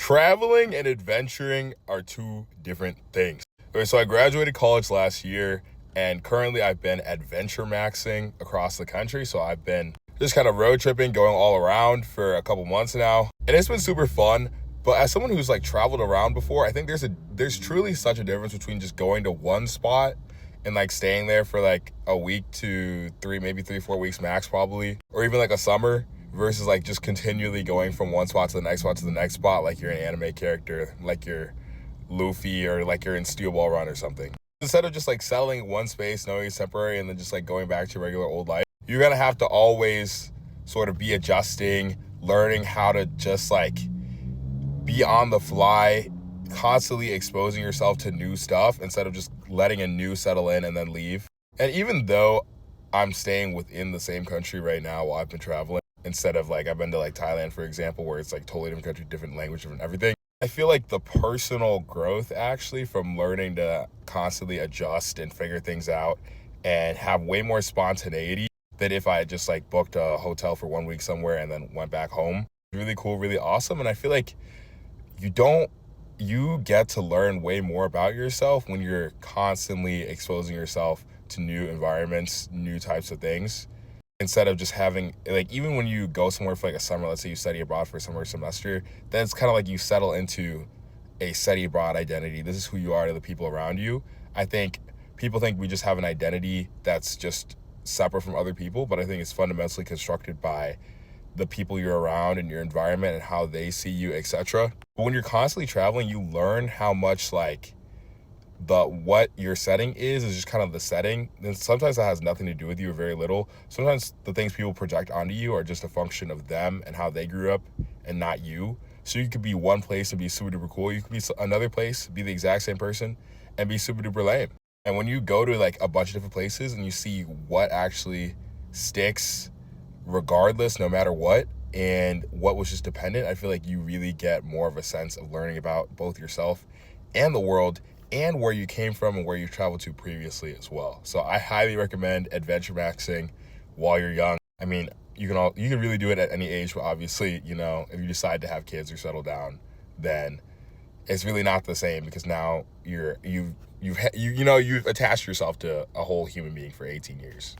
Traveling and adventuring are two different things. Okay, so I graduated college last year, and currently I've been adventure maxing across the country. So I've been just kind of road tripping, going all around for a couple months now, and it's been super fun. But as someone who's like traveled around before, I think there's truly such a difference between just going to one spot and like staying there for like a week to three, maybe 3, 4 weeks max probably, or even like a summer, versus like just continually going from one spot to the next spot to the next spot, like you're an anime character, like you're Luffy, or like you're in Steel Ball Run or something. Instead of just like settling in one space, knowing it's temporary, and then just like going back to your regular old life, you're gonna have to always sort of be adjusting, learning how to just like be on the fly, constantly exposing yourself to new stuff instead of just letting a new settle in and then leave. And even though I'm staying within the same country right now while I've been traveling, instead of like I've been to like Thailand, for example, where it's like totally different country, different language, different everything, I feel like the personal growth actually from learning to constantly adjust and figure things out and have way more spontaneity than if I had just like booked a hotel for 1 week somewhere and then went back home. Really cool, really awesome. And I feel like you get to learn way more about yourself when you're constantly exposing yourself to new environments, new types of things, instead of just having like, even when you go somewhere for like a summer, let's say you study abroad for a summer semester, then it's kind of like you settle into a study abroad identity. This is who you are to the people around you. I think people think we just have an identity that's just separate from other people, but I think it's fundamentally constructed by the people you're around and your environment and how they see you, etc. But when you're constantly traveling, you learn how much like what your setting is just kind of the setting. And sometimes that has nothing to do with you or very little. Sometimes the things people project onto you are just a function of them and how they grew up and not you. So you could be one place and be super duper cool. You could be another place, be the exact same person, and be super duper lame. And when you go to like a bunch of different places and you see what actually sticks regardless, no matter what, and what was just dependent, I feel like you really get more of a sense of learning about both yourself and the world and where you came from and where you traveled to previously as well. So I highly recommend adventure maxing while you're young. I mean, you can really do it at any age, but obviously, if you decide to have kids or settle down, then it's really not the same, because now you've attached yourself to a whole human being for 18 years.